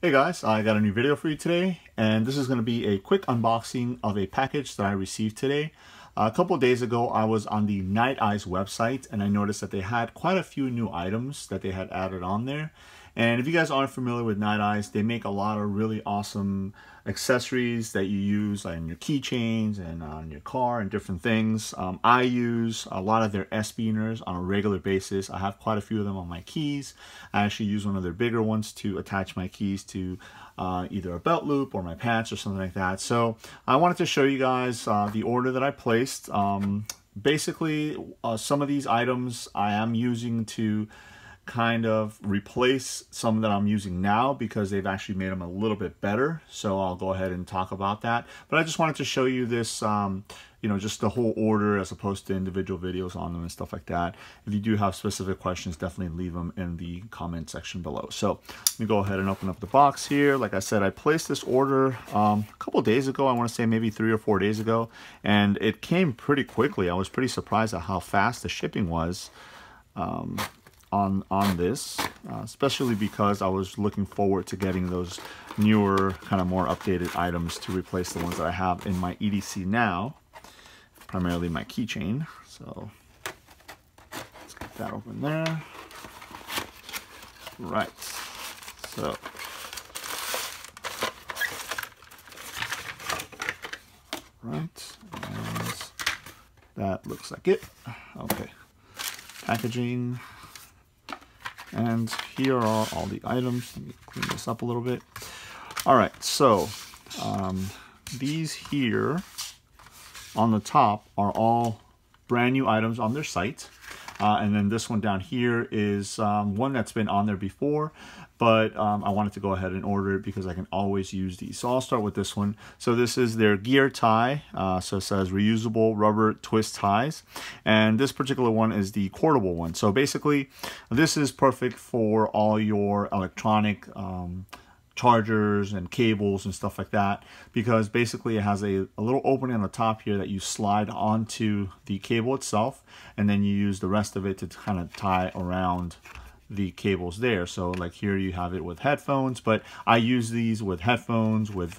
Hey guys, I got a new video for you today, and this is going to be a quick unboxing of a package that I received today. A couple of days ago, I was on the NiteIze website, and I noticed that they had quite a few new items that they had added on there. And if you guys aren't familiar with NiteIze, they make a lot of really awesome accessories that you use on your keychains and on your car and different things. I use a lot of their S-beaners on a regular basis. I have quite a few of them on my keys. I actually use one of their bigger ones to attach my keys to either a belt loop or my pants or something like that. So I wanted to show you guys the order that I placed. Basically, some of these items I am using to kind of replace some that I'm using now because they've actually made them a little bit better. So I'll go ahead and talk about that. But I just wanted to show you this, you know, just the whole order as opposed to individual videos on them and stuff like that. If you do have specific questions, definitely leave them in the comment section below. So let me go ahead and open up the box here. Like I said, I placed this order a couple days ago. I want to say maybe 3 or 4 days ago, and it came pretty quickly. I was pretty surprised at how fast the shipping was. On this, especially because I was looking forward to getting those newer, kind of more updated items to replace the ones that I have in my EDC now, primarily my keychain. So let's get that open there. Right, so right, and that looks like it. Okay, packaging. And here are all the items. Let me clean this up a little bit. All right, so these here on the top are all brand new items on their site. And then this one down here is one that's been on there before, but I wanted to go ahead and order it because I can always use these. So I'll start with this one. So this is their gear tie. So it says reusable rubber twist ties. And this particular one is the cordable one. So basically, this is perfect for all your electronic chargers and cables and stuff like that, because basically it has a little opening on the top here that you slide onto the cable itself, and then you use the rest of it to kind of tie around the cables there. So like here you have it with headphones, but I use these with headphones, with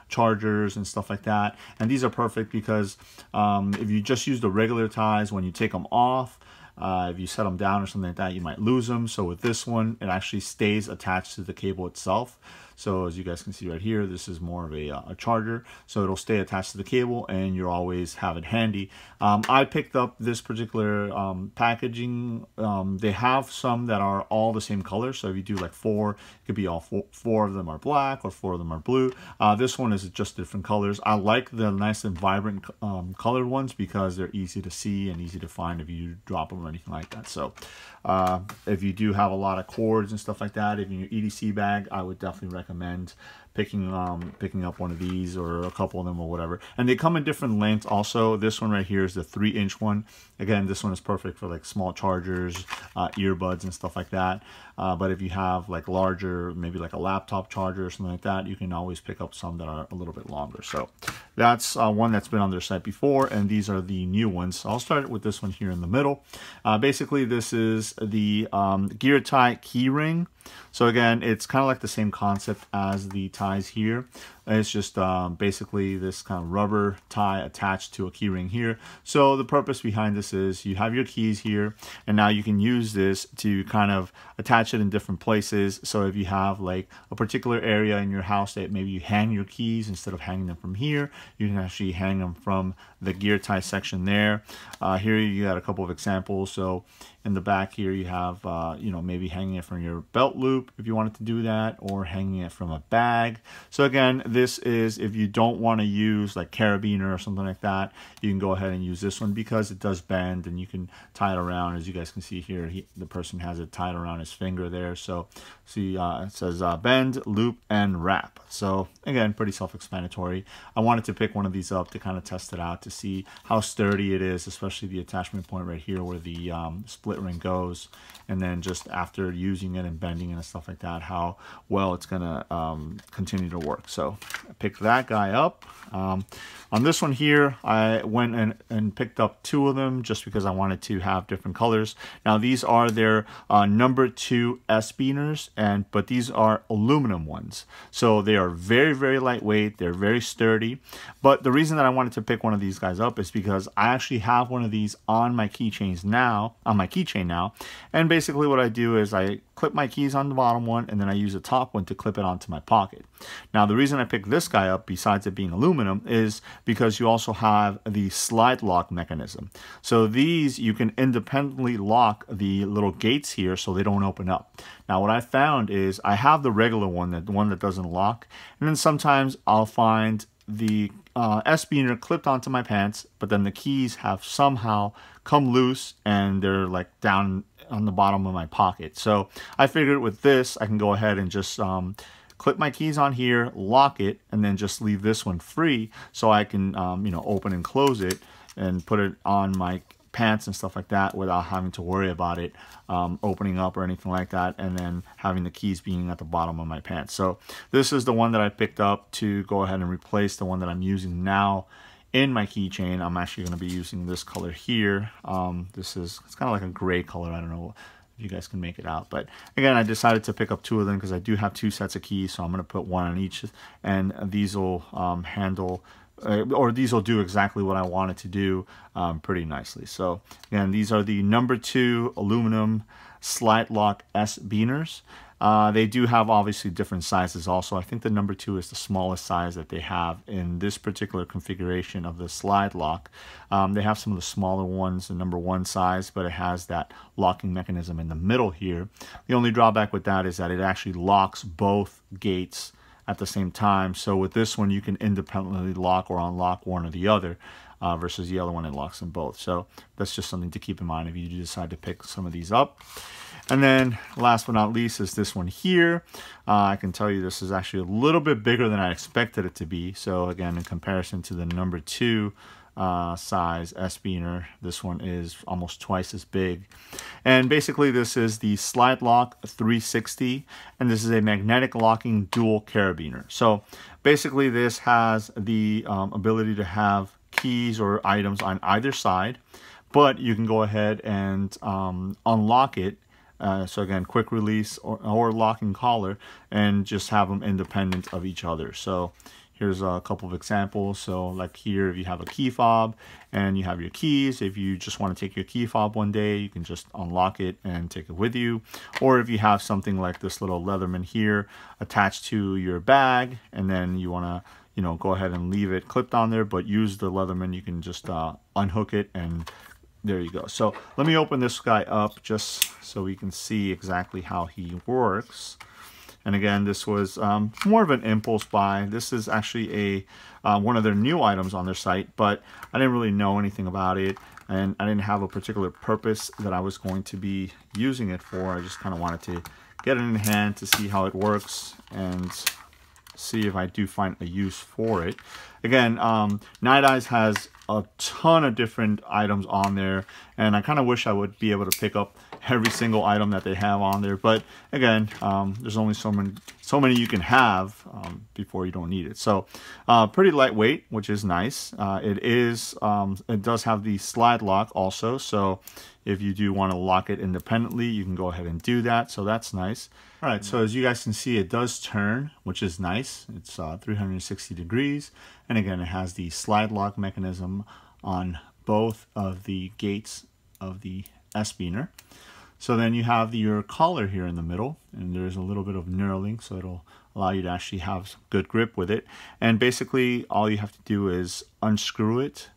chargers and stuff like that. And these are perfect because if you just use the regular ties, when you take them off, if you set them down or something like that, you might lose them. So with this one, it actually stays attached to the cable itself. So as you guys can see right here, this is more of a charger. So it'll stay attached to the cable and you'll always have it handy. I picked up this particular packaging. They have some that are all the same color. So if you do like 4, it could be all four of them are black or 4 of them are blue. This one is just different colors. I like the nice and vibrant colored ones because they're easy to see and easy to find if you drop them or anything like that. So if you do have a lot of cords and stuff like that in your EDC bag, I would definitely recommend picking up one of these or a couple of them or whatever. And they come in different lengths also. This one right here is the 3-inch one. Again, this one is perfect for like small chargers, earbuds and stuff like that. But if you have like larger, maybe like a laptop charger or something like that, you can always pick up some that are a little bit longer. So that's one that's been on their site before, and these are the new ones. So I'll start with this one here in the middle. Basically, this is the gear tie keyring. So again, it's kind of like the same concept as the ties here. It's just basically this kind of rubber tie attached to a key ring here. So the purpose behind this is you have your keys here, and now you can use this to kind of attach it in different places. So if you have like a particular area in your house that maybe you hang your keys, instead of hanging them from here, you can actually hang them from the gear tie section there. Here you got a couple of examples. So in the back here you have, you know, maybe hanging it from your belt loop if you wanted to do that, or hanging it from a bag. So again, this is if you don't want to use like carabiner or something like that, you can go ahead and use this one because it does bend and you can tie it around. As you guys can see here, the person has it tied around his finger there. So see, it says bend, loop, and wrap. So again, pretty self-explanatory. I wanted to pick one of these up to kind of test it out to see how sturdy it is, especially the attachment point right here where the split split ring goes, and then just after using it and bending it and stuff like that, how well it's gonna continue to work. So I picked that guy up. On this one here, I went and picked up 2 of them just because I wanted to have different colors. Now these are their number 2 S-beaners, but these are aluminum ones. So they are very, very lightweight. They're very sturdy. But the reason that I wanted to pick one of these guys up is because I actually have one of these on my keychain now. And basically what I do is I clip my keys on the bottom one, and then I use the top one to clip it onto my pocket. Now the reason I picked this guy up, besides it being aluminum, is because you also have the slide lock mechanism. So these, you can independently lock the little gates here so they don't open up. Now what I found is I have the regular one, the one that doesn't lock, and then sometimes I'll find the S-beaner clipped onto my pants, but then the keys have somehow come loose and they're like down on the bottom of my pocket. So I figured with this, I can go ahead and just clip my keys on here, lock it, and then just leave this one free so I can, you know, open and close it and put it on my pants and stuff like that without having to worry about it opening up or anything like that, and then having the keys being at the bottom of my pants. So this is the one that I picked up to go ahead and replace the one that I'm using now in my keychain. I'm actually going to be using this color here. It's kind of like a gray color. I don't know if you guys can make it out, but again, I decided to pick up 2 of them because I do have 2 sets of keys, so I'm going to put 1 on each, and these will handle or these will do exactly what I want it to do pretty nicely. So again, these are the number 2 aluminum slide lock S-beaners. They do have obviously different sizes also. I think the number 2 is the smallest size that they have in this particular configuration of the slide lock. They have some of the smaller ones, the number 1 size, but it has that locking mechanism in the middle here. The only drawback with that is that it actually locks both gates at the same time. So with this one, you can independently lock or unlock one or the other, versus the other one, it locks them both. So that's just something to keep in mind if you do decide to pick some of these up. And then last but not least is this one here. I can tell you this is actually a little bit bigger than I expected it to be. So again, in comparison to the number 2 size S-beaner, this one is almost twice as big. And basically this is the Slide Lock 360, and this is a magnetic locking dual carabiner. So basically this has the ability to have keys or items on either side, but you can go ahead and unlock it. So again, quick release or locking collar, and just have them independent of each other. So here's a couple of examples. So like here, if you have a key fob and you have your keys, if you just want to take your key fob one day, you can just unlock it and take it with you. Or if you have something like this little Leatherman here attached to your bag, and then you want to, you know, go ahead and leave it clipped on there, but use the Leatherman, you can just unhook it, and there you go. So let me open this guy up just so we can see exactly how he works. And again, this was more of an impulse buy. This is actually a one of their new items on their site, but I didn't really know anything about it, and I didn't have a particular purpose that I was going to be using it for. I just kind of wanted to get it in hand to see how it works and see if I do find a use for it. Again, NiteIze has a ton of different items on there, and I kind of wish I would be able to pick up every single item that they have on there, but again, there's only so many you can have before you don't need it. So pretty lightweight, which is nice. It does have the slide lock also, so if you do want to lock it independently, you can go ahead and do that, so that's nice. All right, so as you guys can see, it does turn, which is nice. It's 360 degrees, and again, it has the slide lock mechanism on both of the gates of the S-beaner. So then you have your collar here in the middle, and there's a little bit of knurling, so it'll allow you to actually have good grip with it. And basically, all you have to do is unscrew it,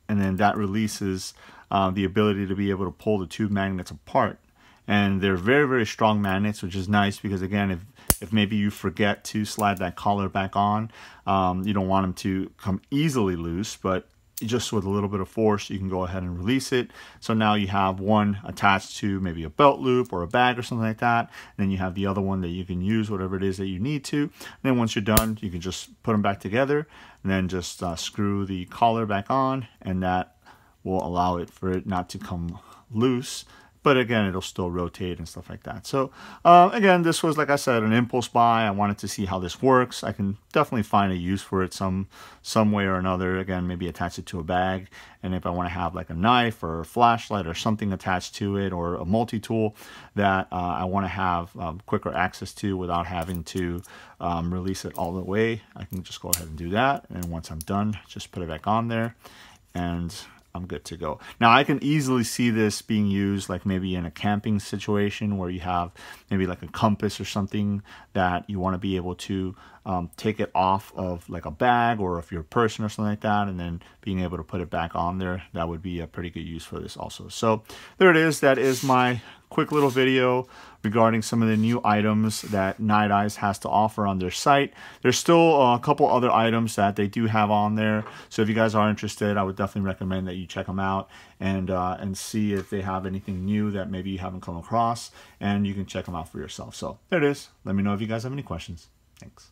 and then that releases the ability to be able to pull the 2 magnets apart. And they're very, very strong magnets, which is nice because, again, if maybe you forget to slide that collar back on, you don't want them to come easily loose, but just with a little bit of force, you can go ahead and release it. So now you have one attached to maybe a belt loop or a bag or something like that. And then you have the other one that you can use whatever it is that you need to. And then once you're done, you can just put them back together and then just screw the collar back on, and that will allow it for it not to come loose. But again, it'll still rotate and stuff like that. So again, this was, like I said, an impulse buy. I wanted to see how this works. I can definitely find a use for it some way or another. Again, maybe attach it to a bag. And if I want to have like a knife or a flashlight or something attached to it, or a multi-tool that I want to have quicker access to without having to release it all the way, I can just go ahead and do that. And once I'm done, just put it back on there and I'm good to go. Now I can easily see this being used like maybe in a camping situation where you have maybe like a compass or something that you want to be able to take it off of like a bag or if you're a person or something like that, and then being able to put it back on there. That would be a pretty good use for this also. So there it is. That is my quick little video regarding some of the new items that NiteIze has to offer on their site. There's still a couple other items that they do have on there. So if you guys are interested, I would definitely recommend that you check them out and see if they have anything new that maybe you haven't come across, and you can check them out for yourself. So there it is. Let me know if you guys have any questions. Thanks.